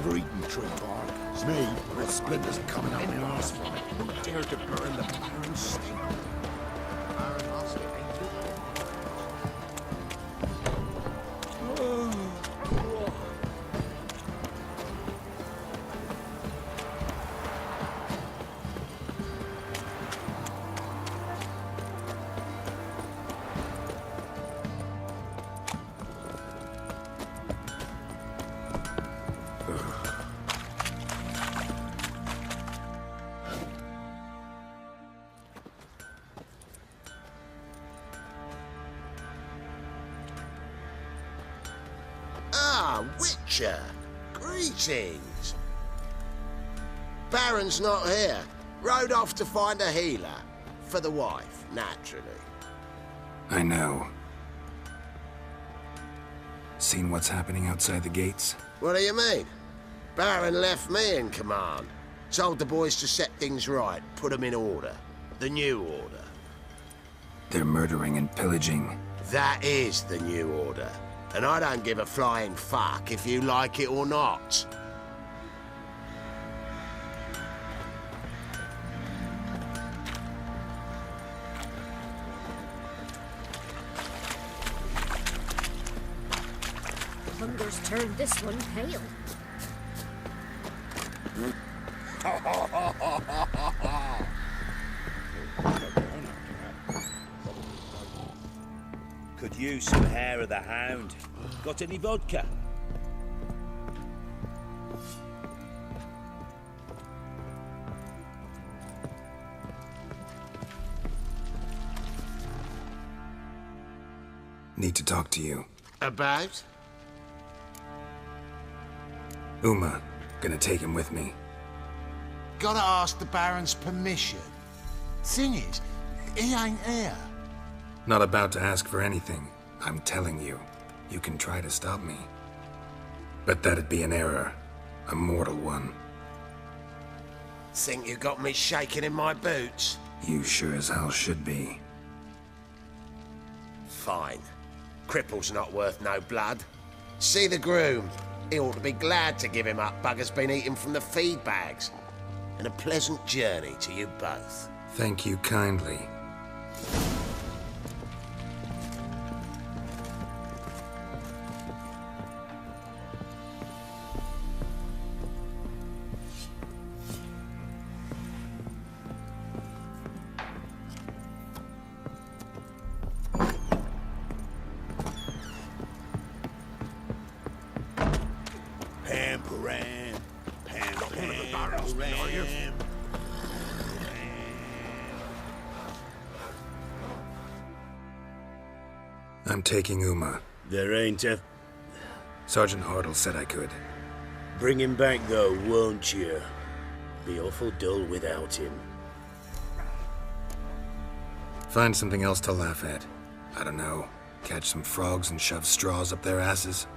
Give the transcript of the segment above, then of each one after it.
ever eaten tree bark? It's me, with splinters coming out my arse. Who dared to burn the Baron's stable? Baron lost it, ain't you? Ah, Witcher! Greetings! Baron's not here. Rode off to find a healer. For the wife, naturally. I know. Seen what's happening outside the gates? What do you mean? Baron left me in command. Told the boys to set things right, put them in order. The new order. They're murdering and pillaging. That is the new order. And I don't give a flying fuck if you like it or not. Hunger's turned this one pale. Could use some hair of the hound. Got any vodka? Need to talk to you. About? Uma. Gonna take him with me. Gotta ask the Baron's permission. Thing is, he ain't here. Not about to ask for anything. I'm telling you. You can try to stop me. But that'd be an error. A mortal one. Think you got me shaking in my boots? You sure as hell should be. Fine. Cripple's not worth no blood. See the groom. He ought to be glad to give him up. Bugger's been eating from the feed bags. And a pleasant journey to you both. Thank you kindly. Pam-param, Are you? I'm taking Uma. There ain't a... Sergeant Hartle said I could. Bring him back though, won't you? Be awful dull without him. Find something else to laugh at. I don't know. Catch some frogs and shove straws up their asses.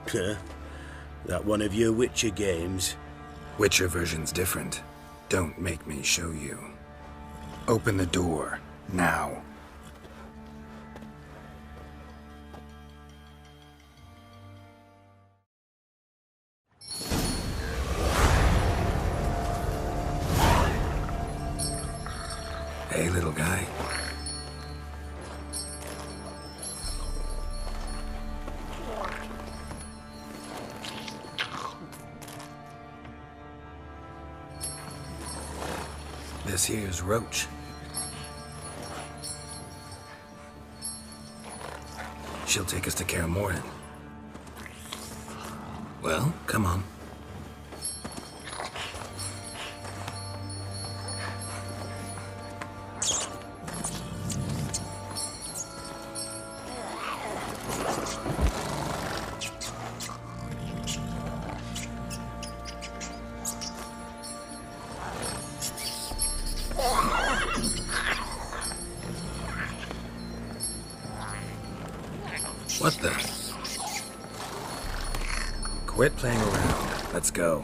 Huh? That one of your Witcher games? Witcher version's different. Don't make me show you. Open the door. Now. Hey, little guy. This here's Roach. She'll take us to Kaer Morhen. Well, come on. What the? Quit playing around. Let's go.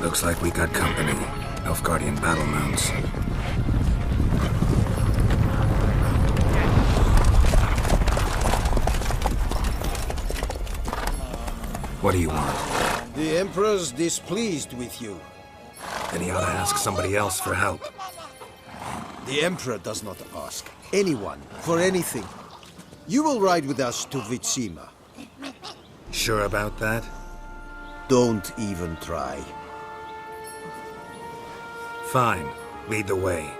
Looks like we got company. Nilfgaardian battle mounts. What do you want? The Emperor's displeased with you. Then he ought to ask somebody else for help. The Emperor does not ask anyone for anything. You will ride with us to Vitsima. Sure about that? Don't even try. Fine. Lead the way.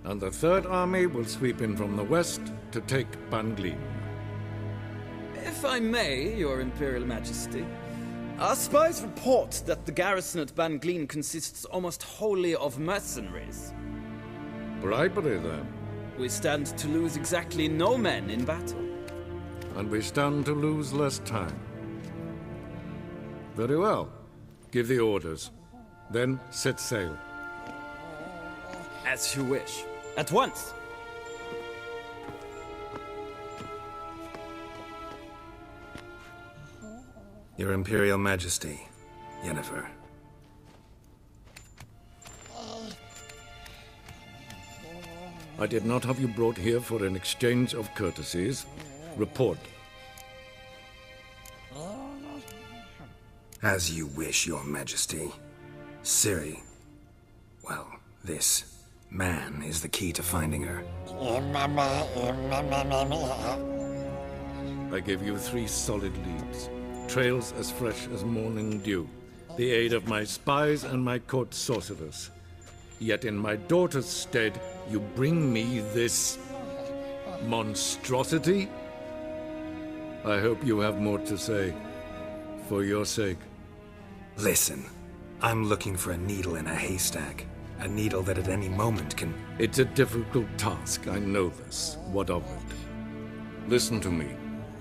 And the Third Army will sweep in from the west to take Ban Gleam. If I may, Your Imperial Majesty, our spies report that the garrison at Ban Gleam consists almost wholly of mercenaries. Bribery, then. We stand to lose exactly no men in battle. And we stand to lose less time. Very well. Give the orders. Then set sail. As you wish. At once! Your Imperial Majesty, Yennefer. I did not have you brought here for an exchange of courtesies. Report. As you wish, Your Majesty. Ciri. Well, this man is the key to finding her. I gave you 3 solid leads. Trails as fresh as morning dew. The aid of my spies and my court sorcerers. Yet in my daughter's stead, you bring me this monstrosity? I hope you have more to say. For your sake. Listen, I'm looking for a needle in a haystack. A needle that at any moment can... It's a difficult task, I know this. What of it? Listen to me.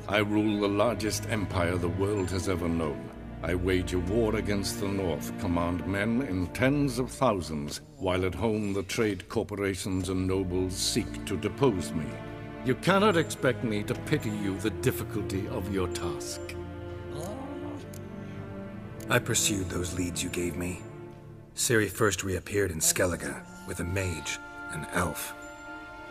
I rule the largest empire the world has ever known. I wage a war against the North, command men in tens of thousands, while at home the trade corporations and nobles seek to depose me. You cannot expect me to pity you the difficulty of your task. I pursued those leads you gave me. Ciri first reappeared in Skellige with a mage, an elf.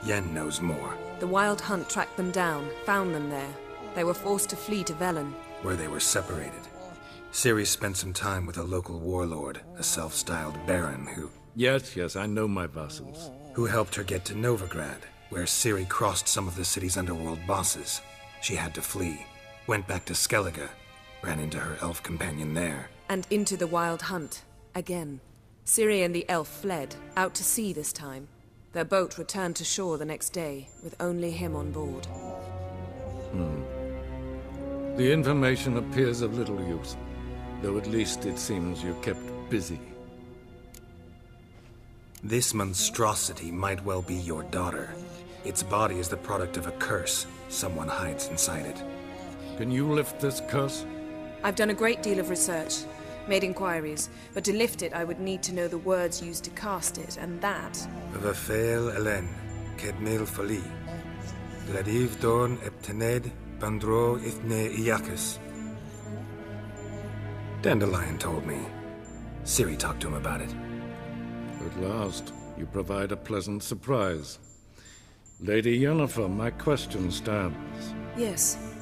Yen knows more. The Wild Hunt tracked them down, found them there. They were forced to flee to Velen, where they were separated. Ciri spent some time with a local warlord, a self-styled baron who... Yes, I know my vassals. Who helped her get to Novigrad, where Ciri crossed some of the city's underworld bosses. She had to flee, went back to Skellige, ran into her elf companion there. and into the Wild Hunt, again. Ciri and the elf fled, out to sea this time. Their boat returned to shore the next day, with only him on board. The information appears of little use, though at least it seems you kept busy. This monstrosity might well be your daughter. Its body is the product of a curse someone hides inside it. Can you lift this curse? I've done a great deal of research, made inquiries, but to lift it I would need to know the words used to cast it, and that... Vafael Elen, Kedmil Fali, Gladiv Dorn Eptened, Bandro Ithne Iakis. Dandelion told me. Ciri talked to him about it. At last, you provide a pleasant surprise. Lady Yennefer, my question stands. Yes.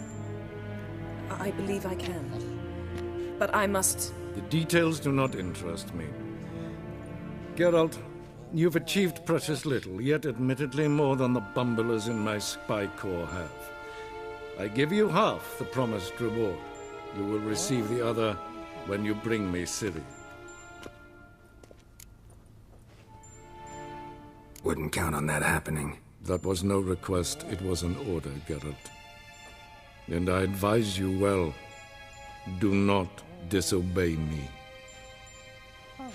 I believe I can. But I must... The details do not interest me. Geralt, you've achieved precious little, yet admittedly more than the bumblers in my spy corps have. I give you half the promised reward. You will receive the other when you bring me Ciri. Wouldn't count on that happening. That was no request, it was an order, Geralt. And I advise you well, do not disobey me.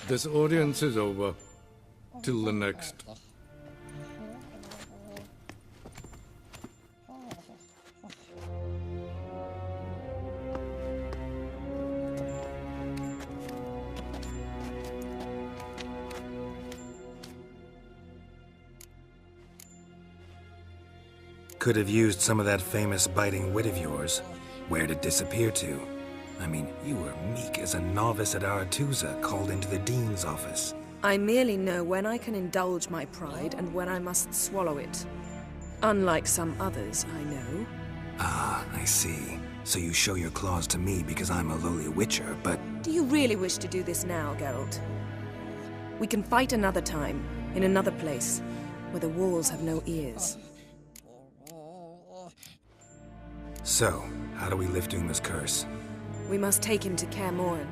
This audience is over. Till the next. Could have used some of that famous biting wit of yours. Where'd it disappear to? I mean, you were meek as a novice at Aretuza called into the Dean's office. I merely know when I can indulge my pride and when I must swallow it. Unlike some others, I know. Ah, I see. So you show your claws to me because I'm a lowly witcher, but... Do you really wish to do this now, Geralt? We can fight another time, in another place, where the walls have no ears. So, how do we lift Uma's curse? We must take him to Kaer Morhen.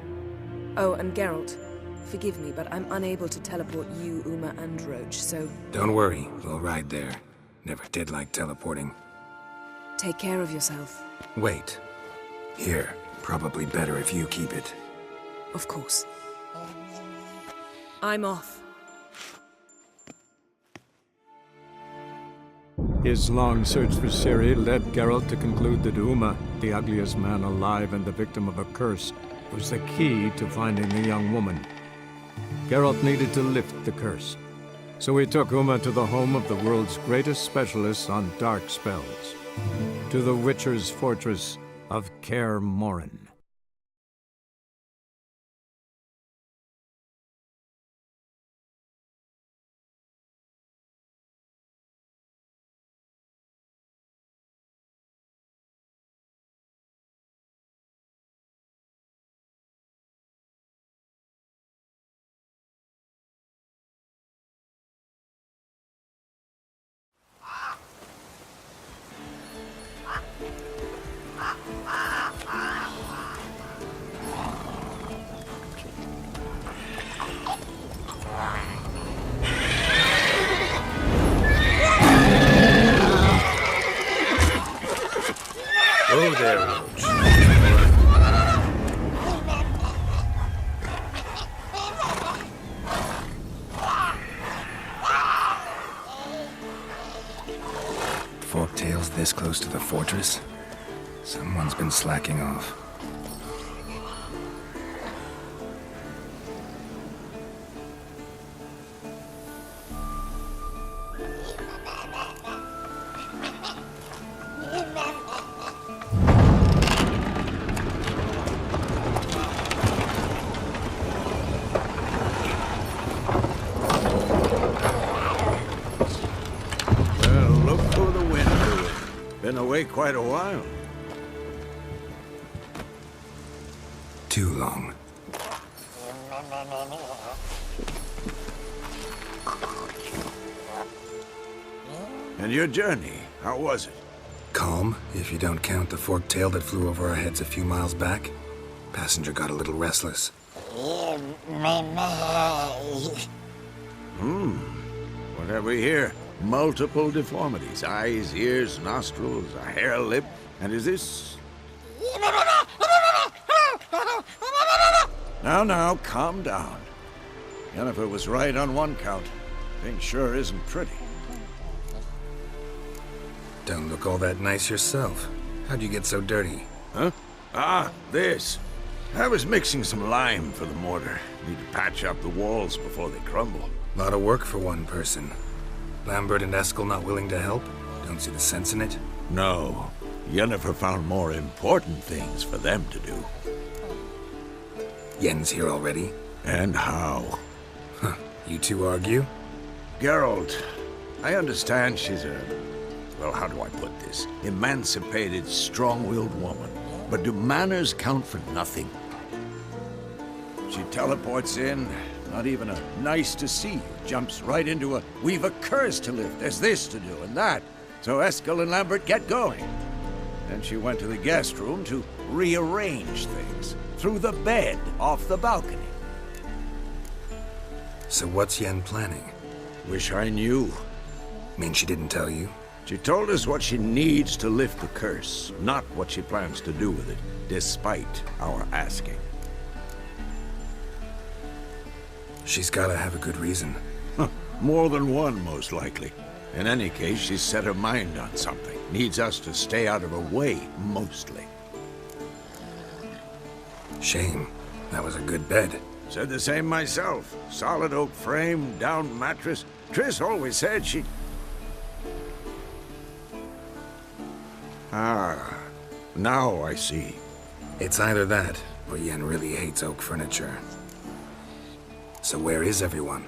Oh, and Geralt, forgive me, but I'm unable to teleport you, Uma, and Roach, so... Don't worry, we'll ride there. Never did like teleporting. Take care of yourself. Wait. Here, probably better if you keep it. Of course. I'm off. His long search for Ciri led Geralt to conclude that Uma, the ugliest man alive and the victim of a curse, was the key to finding the young woman. Geralt needed to lift the curse, so he took Uma to the home of the world's greatest specialists on dark spells, to the Witcher's fortress of Kaer Morhen. Oh, there, Roach. Forktail's this close to the fortress? Someone's been slacking off. Been away quite a while. Too long. And your journey, how was it? Calm, if you don't count the forktail that flew over our heads a few miles back. Passenger got a little restless. What have we here? Multiple deformities. Eyes, ears, nostrils, a hair lip. And is this... Now, calm down. Yennefer was right on one count. Thing sure isn't pretty. Don't look all that nice yourself. How'd you get so dirty? Huh? Ah, this. I was mixing some lime for the mortar. Need to patch up the walls before they crumble. Lot of work for one person. Lambert and Eskel not willing to help? Don't see the sense in it? No. Yennefer found more important things for them to do. Yen's here already? And how? Huh. You two argue? Geralt, I understand she's a... well, how do I put this? Emancipated, strong-willed woman. But do manners count for nothing? She teleports in, not even a nice to see you, jumps right into a we've a curse to lift, there's this to do and that. So Eskel and Lambert get going. Then she went to the guest room to rearrange things. Threw the bed off the balcony. So what's Yen planning? Wish I knew. Mean she didn't tell you? She told us what she needs to lift the curse, not what she plans to do with it, despite our asking. She's gotta have a good reason. More than one, most likely. In any case, she's set her mind on something. Needs us to stay out of her way, mostly. Shame. That was a good bed. Said the same myself. Solid oak frame, down mattress. Triss always said she... Ah, now I see. It's either that, or Yen really hates oak furniture. So where is everyone?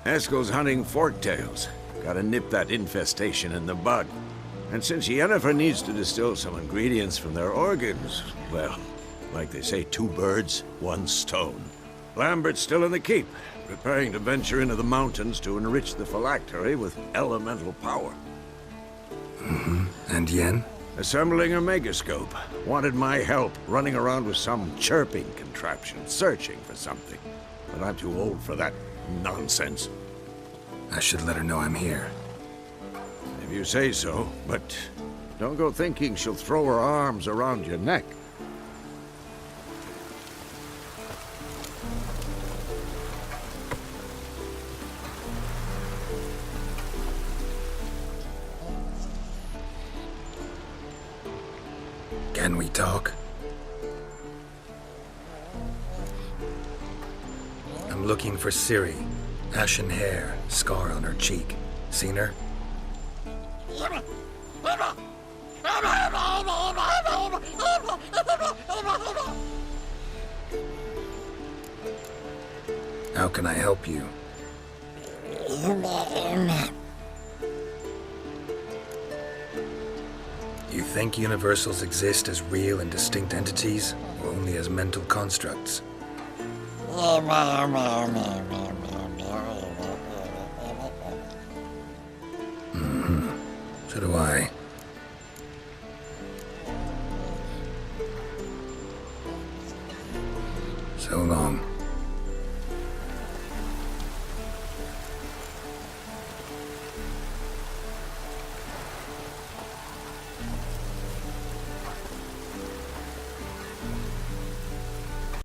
Eskel's hunting forktails. Gotta nip that infestation in the bud. And since Yennefer needs to distill some ingredients from their organs, well, like they say, 2 birds, 1 stone. Lambert's still in the keep, preparing to venture into the mountains to enrich the phylactery with elemental power. Mm-hmm. And Yen? Assembling a megascope. Wanted my help running around with some chirping contraption, searching for something. But I'm too old for that nonsense. I should let her know I'm here. If you say so, but don't go thinking she'll throw her arms around your neck. Can we talk? I'm looking for Ciri. Ashen hair, scar on her cheek. Seen her? How can I help you? You think universals exist as real and distinct entities, or only as mental constructs? So do I. So long.